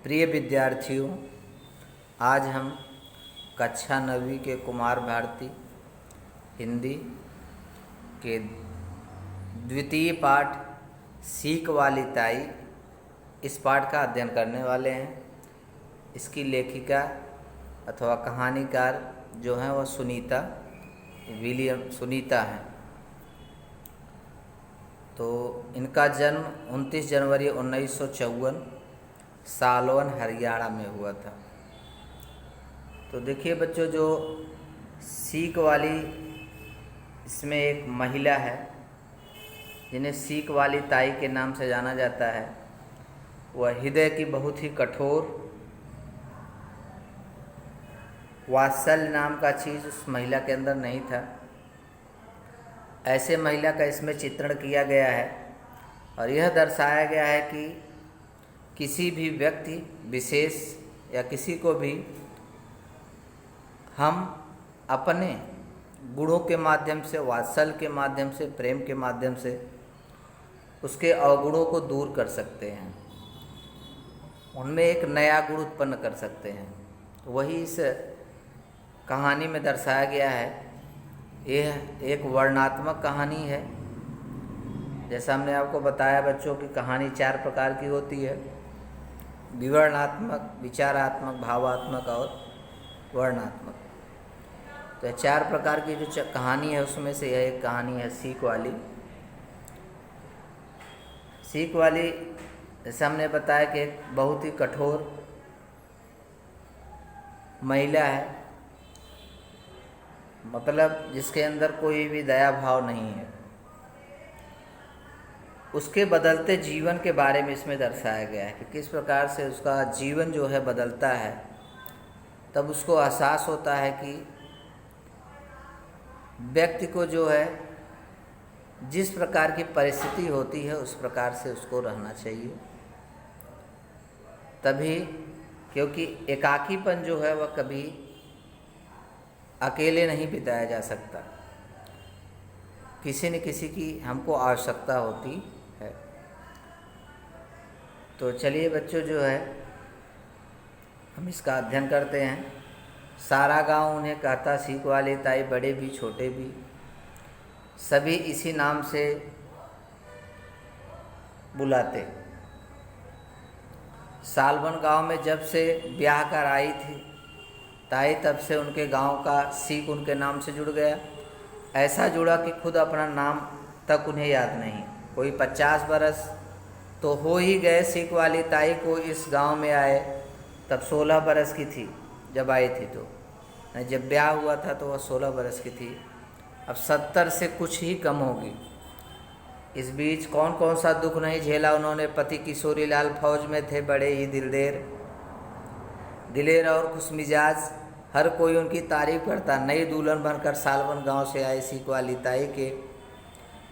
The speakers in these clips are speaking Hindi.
प्रिय विद्यार्थियों, आज हम कक्षा 9वीं के कुमार भारती हिंदी के द्वितीय पाठ सीख वाली ताई इस पाठ का अध्ययन करने वाले हैं। इसकी लेखिका अथवा कहानीकार जो हैं वह सुनीता हैं। तो इनका जन्म 29 जनवरी 1954 सालवन हरियाणा में हुआ था। तो देखिए बच्चों, जो सीख वाली इसमें एक महिला है जिन्हें सीख वाली ताई के नाम से जाना जाता है। वह हृदय की बहुत ही कठोर, वात्सल्य नाम का चीज़ उस महिला के अंदर नहीं था। ऐसे महिला का इसमें चित्रण किया गया है और यह दर्शाया गया है कि किसी भी व्यक्ति विशेष या किसी को भी हम अपने गुणों के माध्यम से, वात्सल्य के माध्यम से, प्रेम के माध्यम से उसके अवगुणों को दूर कर सकते हैं, उनमें एक नया गुण उत्पन्न कर सकते हैं। तो वही इस कहानी में दर्शाया गया है। यह एक वर्णनात्मक कहानी है। जैसा हमने आपको बताया बच्चों की कहानी 4 प्रकार की होती है: विवरणात्मक, विचारात्मक, भावात्मक और वर्णनात्मक। तो यह 4 प्रकार की जो कहानी है उसमें से यह एक कहानी है सीख वाली। सीख वाली जैसे हमने बताया कि एक बहुत ही कठोर महिला है, मतलब जिसके अंदर कोई भी दया भाव नहीं है। उसके बदलते जीवन के बारे में इसमें दर्शाया गया है कि किस प्रकार से उसका जीवन जो है बदलता है। तब उसको एहसास होता है कि व्यक्ति को जो है जिस प्रकार की परिस्थिति होती है उस प्रकार से उसको रहना चाहिए। तभी, क्योंकि एकाकीपन जो है वह कभी अकेले नहीं बिताया जा सकता, किसी न किसी की हमको आवश्यकता होती है। तो चलिए बच्चों, जो है हम इसका अध्ययन करते हैं। सारा गांव उन्हें कहता सीख वाली ताई, बड़े भी छोटे भी सभी इसी नाम से बुलाते। सालवन गांव में जब से ब्याह कर आई थी ताई, तब से उनके गांव का सीख उनके नाम से जुड़ गया। ऐसा जुड़ा कि खुद अपना नाम तक उन्हें याद नहीं। कोई 50 बरस तो हो ही गए सीख वाली ताई को इस गांव में आए। तब 16 बरस की थी जब आई थी। तो जब ब्याह हुआ था तो वह 16 बरस की थी। अब 70 से कुछ ही कम होगी। इस बीच कौन कौन सा दुख नहीं झेला उन्होंने। पति किशोरी लाल फौज में थे, बड़े ही दिलेर और खुशमिजाज। हर कोई उनकी तारीफ करता। नई दुल्हन बनकर सालवन गांव से आई सीख वाली ताई के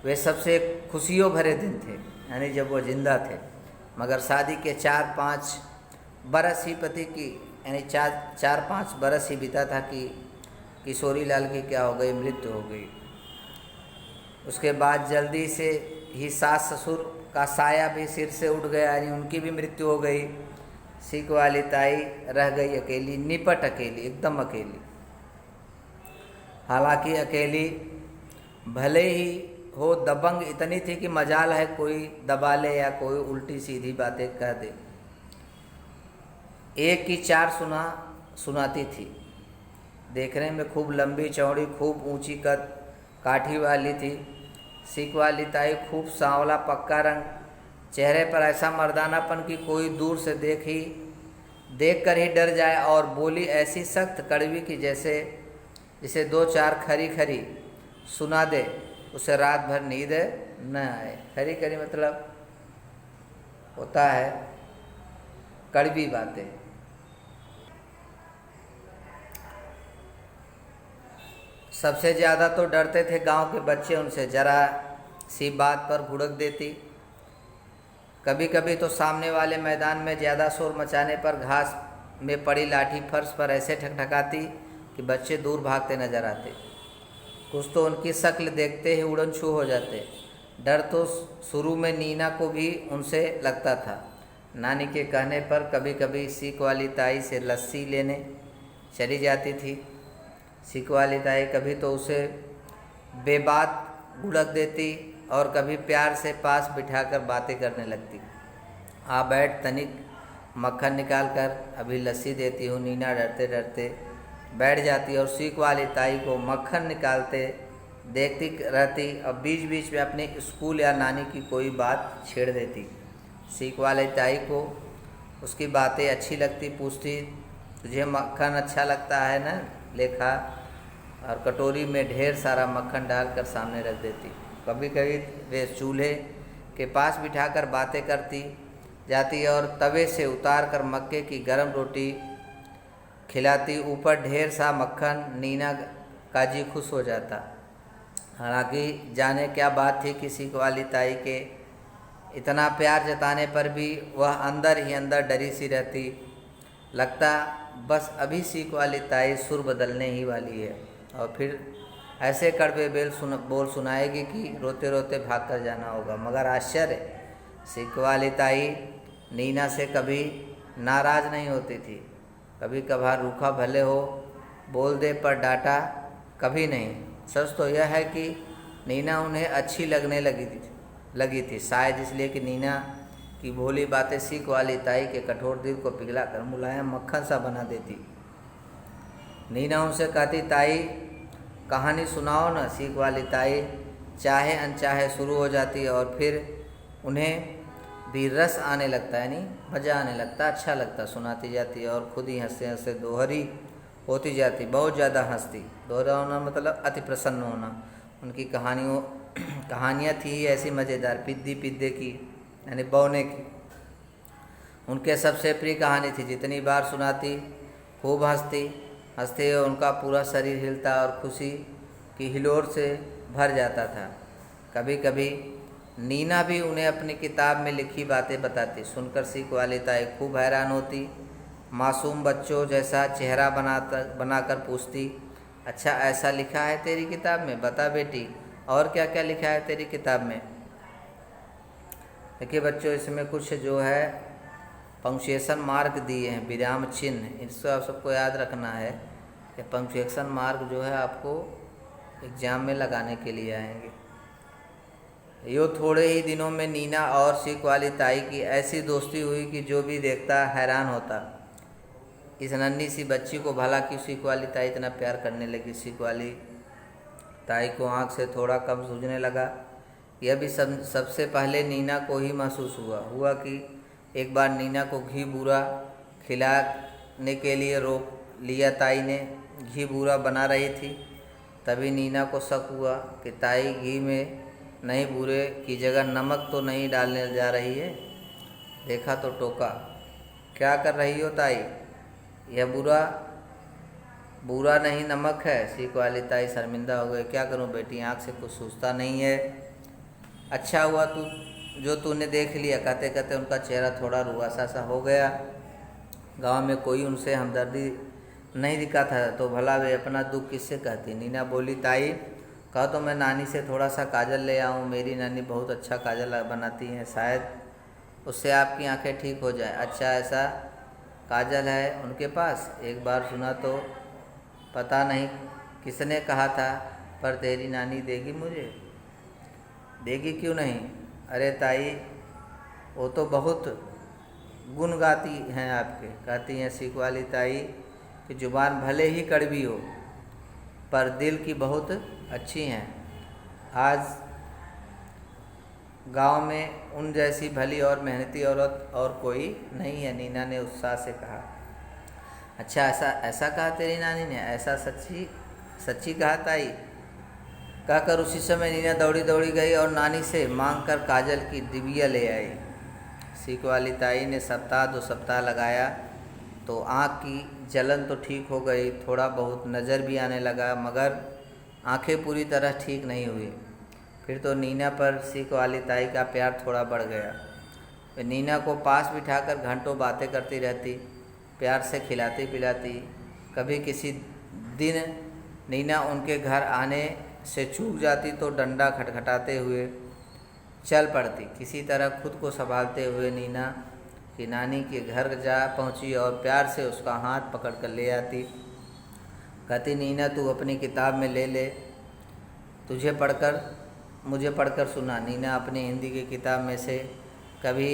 वे सबसे खुशियों भरे दिन थे, यानी जब वो जिंदा थे। मगर शादी के 4-5 बरस ही पति की, यानी 4-5 बरस ही बीता था कि किशोरी लाल की क्या हो गई, मृत्यु हो गई। उसके बाद जल्दी से ही सास ससुर का साया भी सिर से उठ गया, यानी उनकी भी मृत्यु हो गई। सीख वाली ताई रह गई अकेली, निपट अकेली, एकदम अकेली। हालांकि अकेली भले ही हो, दबंग इतनी थी कि मजाल है कोई दबा ले या कोई उल्टी सीधी बातें कह दे। एक की 4 सुनाती थी। देखने में खूब लंबी चौड़ी, खूब ऊंची कद काठी वाली थी। सीख वाली ताई खूब सांवला पक्का रंग, चेहरे पर ऐसा मर्दानापन कि कोई दूर से देख कर ही डर जाए, और बोली ऐसी सख्त कड़वी कि जैसे 2-4 खरी सुना दे उसे रात भर नींद न आए। खरी मतलब होता है कड़वी बातें। सबसे ज़्यादा तो डरते थे गांव के बच्चे उनसे, जरा सी बात पर भुड़क देती। कभी कभी तो सामने वाले मैदान में ज़्यादा शोर मचाने पर घास में पड़ी लाठी फर्श पर ऐसे ठकठकाती कि बच्चे दूर भागते नजर आते। कुछ तो उनकी शक्ल देखते ही उड़न छू हो जाते। डर तो शुरू में नीना को भी उनसे लगता था। नानी के कहने पर कभी कभी सीख वाली ताई से लस्सी लेने चली जाती थी। सीख वाली ताई कभी तो उसे बेबात गुड़क देती और कभी प्यार से पास बिठाकर बातें करने लगती। आ बैठ तनिक मक्खन निकाल कर अभी लस्सी देती हूँ। नीना डरते डरते बैठ जाती और सीख वाली ताई को मक्खन निकालते देखती रहती और बीच बीच में अपने स्कूल या नानी की कोई बात छेड़ देती। सीख वाली ताई को उसकी बातें अच्छी लगती, पूछती तुझे मक्खन अच्छा लगता है ना, ले खा, और कटोरी में ढेर सारा मक्खन डालकर सामने रख देती। कभी कभी वे चूल्हे के पास बिठाकर बातें करती जाती और तवे से उतार कर मक्के की गर्म रोटी खिलाती, ऊपर ढेर सा मक्खन। नीना का जी खुश हो जाता। हालांकि जाने क्या बात थी कि सीख वाली ताई के इतना प्यार जताने पर भी वह अंदर ही अंदर डरी सी रहती। लगता बस अभी सीख वाली ताई सुर बदलने ही वाली है और फिर ऐसे कड़वे बोल सुनाएगी कि रोते रोते भाग कर जाना होगा। मगर आश्चर्य, सीख वाली ताई नीना से कभी नाराज़ नहीं होती थी। कभी कभार रूखा भले हो बोल दे पर डांटा कभी नहीं। सच तो यह है कि नीना उन्हें अच्छी लगने लगी थी, शायद इसलिए कि नीना की भोली बातें सीख वाली ताई के कठोर दिल को पिघलाकर मुलायम मक्खन सा बना देती। नीना उनसे कहती, ताई कहानी सुनाओ न। सीख वाली ताई चाहे अनचाहे शुरू हो जाती और फिर उन्हें भी रस आने लगता, यानी मज़ा आने लगता, अच्छा लगता, सुनाती जाती और खुद ही हंसते हंसते दोहरी होती जाती, बहुत ज़्यादा हंसती। दोहरा होना मतलब अति प्रसन्न होना। उनकी कहानियाँ थी ऐसी मज़ेदार, पिद्दी पिद्दे की यानी बौने की उनके सबसे प्रिय कहानी थी। जितनी बार सुनाती खूब हंसते उनका पूरा शरीर हिलता और खुशी की हिलोर से भर जाता था। कभी कभी नीना भी उन्हें अपनी किताब में लिखी बातें बताती। सुनकर सीख वाली ताई खूब हैरान होती। मासूम बच्चों जैसा चेहरा बनाकर पूछती, अच्छा ऐसा लिखा है तेरी किताब में, बता बेटी और क्या क्या लिखा है तेरी किताब में। देखिए बच्चों, इसमें कुछ जो है पंक्चुएशन मार्क दिए हैं, विराम चिन्ह, इसको आप सबको याद रखना है कि पंक्चुएशन मार्क जो है आपको एग्ज़ाम में लगाने के लिए आएंगे। यो थोड़े ही दिनों में नीना और सीख वाली ताई की ऐसी दोस्ती हुई कि जो भी देखता हैरान होता। इस नन्ही सी बच्ची को भला क्यों सीख वाली ताई इतना प्यार करने लगी। सीख वाली ताई को आँख से थोड़ा कम सूझने लगा। यह भी सबसे पहले नीना को ही महसूस हुआ कि एक बार नीना को घी बूरा खिलाने के लिए रोक लिया ताई ने। घी बूरा बना रही थी, तभी नीना को शक हुआ कि ताई घी में नहीं बूरे की जगह नमक तो नहीं डालने जा रही है। देखा तो टोका, क्या कर रही हो ताई, यह बूरा नहीं नमक है। सीख वाली ताई शर्मिंदा हो गई। क्या करूं बेटी, आँख से कुछ सूझता नहीं है। अच्छा हुआ तूने देख लिया। कहते कहते उनका चेहरा थोड़ा रुआसा सा हो गया। गांव में कोई उनसे हमदर्दी नहीं दिखा था तो भला वे अपना दुख किससे कहती। नीना बोली, ताई कहा तो मैं नानी से थोड़ा सा काजल ले आऊँ, मेरी नानी बहुत अच्छा काजल बनाती हैं, शायद उससे आपकी आंखें ठीक हो जाए। अच्छा ऐसा काजल है उनके पास? एक बार सुना तो पता नहीं किसने कहा था, पर तेरी नानी देगी मुझे। देगी क्यों नहीं। अरे ताई वो तो बहुत गुण गाती हैं आपके। कहती हैं सीख वाली ताई कि जुबान भले ही कड़वी हो पर दिल की बहुत अच्छी हैं। आज गांव में उन जैसी भली और मेहनती औरत और कोई नहीं है, नीना ने उत्साह से कहा। अच्छा ऐसा कहा तेरी नानी ने? ऐसा सच्ची कहा ताई? कहकर उसी समय नीना दौड़ी गई और नानी से मांगकर काजल की डिबिया ले आई। सीख वाली ताई ने सप्ताह 2 सप्ताह लगाया तो आँख की जलन तो ठीक हो गई, थोड़ा बहुत नज़र भी आने लगा, मगर आँखें पूरी तरह ठीक नहीं हुई। फिर तो नीना पर सीख वाली ताई का प्यार थोड़ा बढ़ गया। वे नीना को पास बिठाकर घंटों बातें करती रहती, प्यार से खिलाती पिलाती। कभी किसी दिन नीना उनके घर आने से चूक जाती तो डंडा खटखटाते हुए चल पड़ती। किसी तरह खुद को संभालते हुए नीना कि नानी के घर जा पहुंची और प्यार से उसका हाथ पकड़ कर ले आती। कहती, नीना तू अपनी किताब में ले ले, मुझे पढ़कर सुना। नीना अपनी हिंदी की किताब में से कभी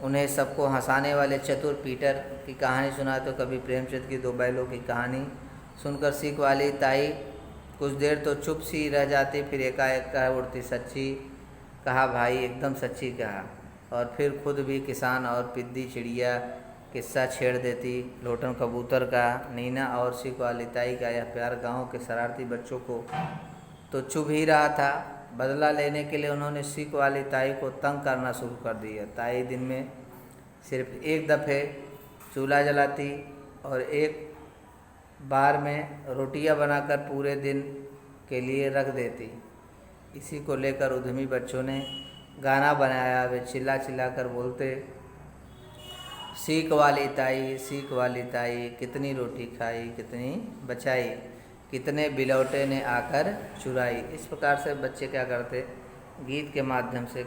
उन्हें सबको हंसाने वाले चतुर पीटर की कहानी सुना तो कभी प्रेमचंद की दो बैलों की कहानी सुनकर सीख वाली ताई कुछ देर तो चुप सी रह जाती, फिर एकाएक कह उठती, सच्ची कहा भाई, एकदम सच्ची कहा। और फिर खुद भी किसान और पिद्दी चिड़िया किस्सा छेड़ देती, लोटन कबूतर का। नीना और सीख वाली ताई का यह प्यार गाँव के शरारती बच्चों को तो चुभ ही रहा था। बदला लेने के लिए उन्होंने सीख वाली ताई को तंग करना शुरू कर दिया। ताई दिन में सिर्फ एक दफ़े चूल्हा जलाती और एक बार में रोटियां बनाकर पूरे दिन के लिए रख देती। इसी को लेकर उद्यमी बच्चों ने गाना बनाया। वे चिल्ला चिल्ला कर बोलते, सीख वाली ताई कितनी रोटी खाई, कितनी बचाई, कितने बिलौटे ने आकर चुराई। इस प्रकार से बच्चे क्या करते, गीत के माध्यम से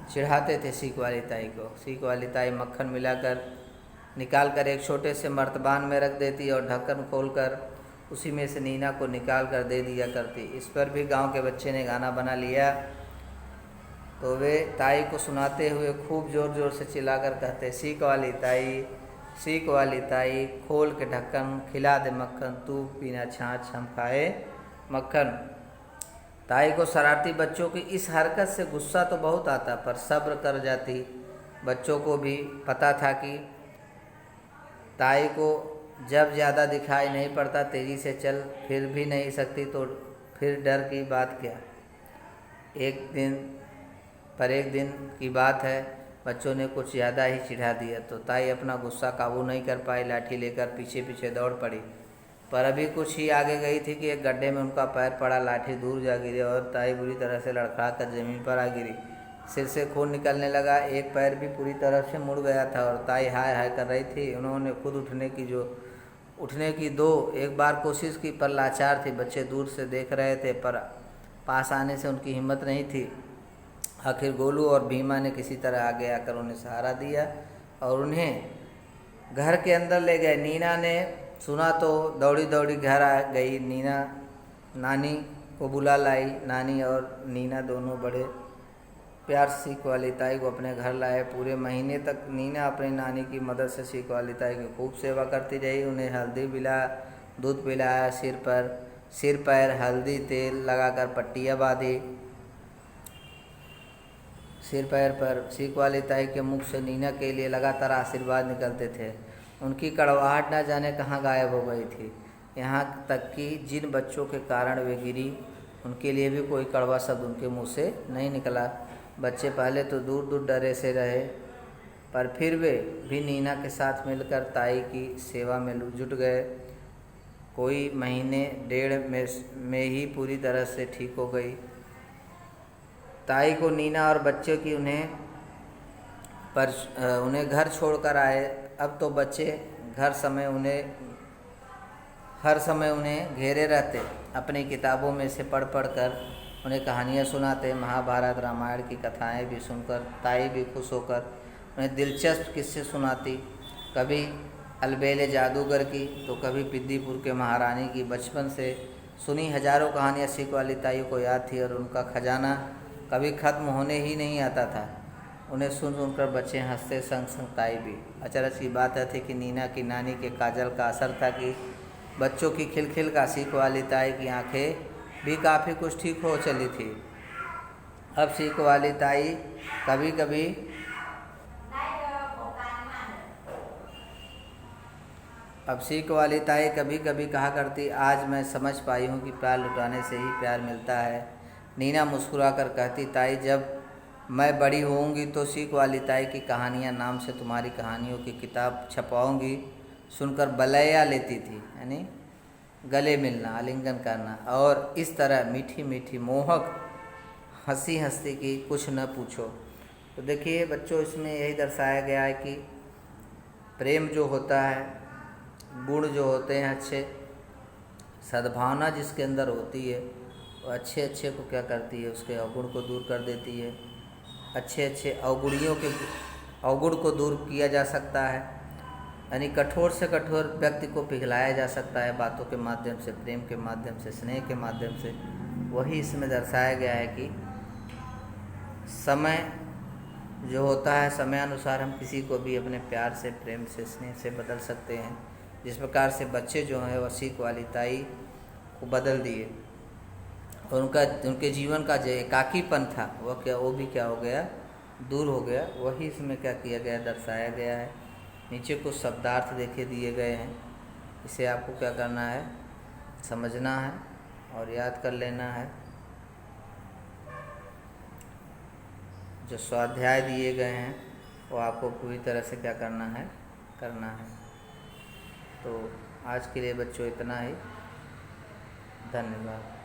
चिढ़ाते थे सीख वाली ताई को। सीख वाली ताई मक्खन मिलाकर निकाल कर एक छोटे से मर्तबान में रख देती और ढक्कन खोलकर उसी में से नीना को निकाल कर दे दिया करती। इस पर भी गांव के बच्चे ने गाना बना लिया तो वे ताई को सुनाते हुए खूब ज़ोर ज़ोर से चिल्लाकर कहते, सीख वाली ताई खोल के ढक्कन, खिला दे मक्खन, तू पीना छाछ हम खाए मक्खन। ताई को शरारती बच्चों की इस हरकत से गुस्सा तो बहुत आता, पर सब्र कर जाती। बच्चों को भी पता था कि ताई को जब ज़्यादा दिखाई नहीं पड़ता तेज़ी से चल फिर भी नहीं सकती तो फिर डर की बात क्या। एक दिन की बात है, बच्चों ने कुछ ज़्यादा ही चिढ़ा दिया तो ताई अपना गुस्सा काबू नहीं कर पाई, लाठी लेकर पीछे पीछे दौड़ पड़ी। पर अभी कुछ ही आगे गई थी कि एक गड्ढे में उनका पैर पड़ा, लाठी दूर जा गिरी और ताई बुरी तरह से लड़खड़ा कर ज़मीन पर आ गिरी। सिर से खून निकलने लगा, एक पैर भी पूरी तरह से मुड़ गया था और ताई हाय हाय कर रही थी। उन्होंने खुद उठने की एक बार कोशिश की पर लाचार थी। बच्चे दूर से देख रहे थे पर पास आने से उनकी हिम्मत नहीं थी। आखिर गोलू और भीमा ने किसी तरह आगे आकर उन्हें सहारा दिया और उन्हें घर के अंदर ले गए। नीना ने सुना तो दौड़ी दौड़ी घर आ गई। नीना नानी को बुला लाई। नानी और नीना दोनों बड़े प्यार से सीख वाली ताई को अपने घर लाए। पूरे महीने तक नीना अपनी नानी की मदद से सीख वाली ताई की खूब सेवा करती रही। उन्हें हल्दी पिलाया, दूध पिलाया, सिर पैर हल्दी तेल लगाकर पट्टियाँ बांधी। सिर पैर पर सीख वाली ताई के मुख से नीना के लिए लगातार आशीर्वाद निकलते थे। उनकी कड़वाहट न जाने कहाँ गायब हो गई थी। यहाँ तक कि जिन बच्चों के कारण वे गिरी उनके लिए भी कोई कड़वा शब्द उनके मुँह से नहीं निकला। बच्चे पहले तो दूर दूर डरे से रहे पर फिर वे भी नीना के साथ मिलकर ताई की सेवा में जुट गए। कोई महीने डेढ़ में ही पूरी तरह से ठीक हो गई। ताई को नीना और बच्चे की उन्हें घर छोड़कर आए। अब तो बच्चे हर समय उन्हें घेरे रहते, अपनी किताबों में से पढ़ कर उन्हें कहानियाँ सुनाते। महाभारत रामायण की कथाएं भी सुनकर ताई भी खुश होकर उन्हें दिलचस्प किस्से सुनाती। कभी अलबेले जादूगर की तो कभी पिद्दीपुर के महारानी की। बचपन से सुनी हजारों कहानियाँ सीख वाली ताई को याद थी और उनका खजाना कभी ख़त्म होने ही नहीं आता था। उन्हें सुनकर बच्चे हंसते, संग संग ताई भी। अचरज की बात थी कि नीना की नानी के काजल का असर था कि बच्चों की खिलखिल का सीख वाली ताई की आंखें भी काफ़ी कुछ ठीक हो चली थी। अब सीख वाली ताई कभी कभी कहा करती, आज मैं समझ पाई हूँ कि प्यार लुटाने से ही प्यार मिलता है। नीना मुस्कुरा कर कहती, ताई जब मैं बड़ी होऊंगी तो सीख वाली ताई की कहानियाँ नाम से तुम्हारी कहानियों की किताब छपवाऊंगी। सुनकर बलैया लेती थी, यानी गले मिलना, आलिंगन करना और इस तरह मीठी मीठी मोहक हंसी की कुछ न पूछो। तो देखिए बच्चों, इसमें यही दर्शाया गया है कि प्रेम जो होता है, गुण जो होते हैं अच्छे, सद्भावना जिसके अंदर होती है वो अच्छे को क्या करती है, उसके अवगुण को दूर कर देती है। अच्छे अच्छे अवगुण को दूर किया जा सकता है, यानी कठोर से कठोर व्यक्ति को पिघलाया जा सकता है बातों के माध्यम से, प्रेम के माध्यम से, स्नेह के माध्यम से। वही इसमें दर्शाया गया है कि समय जो होता है, समय अनुसार हम किसी को भी अपने प्यार से, प्रेम से, स्नेह से बदल सकते हैं। जिस प्रकार से बच्चे जो हैं वह सीख वाली ताई को बदल दिए और उनके जीवन का जो एकाकीपन था वो भी क्या हो गया, दूर हो गया। वही इसमें क्या किया गया, दर्शाया गया है। नीचे कुछ शब्दार्थ देखे दिए गए हैं, इसे आपको क्या करना है, समझना है और याद कर लेना है। जो स्वाध्याय दिए गए हैं वो आपको पूरी तरह से क्या करना है, करना है। तो आज के लिए बच्चों इतना ही। धन्यवाद।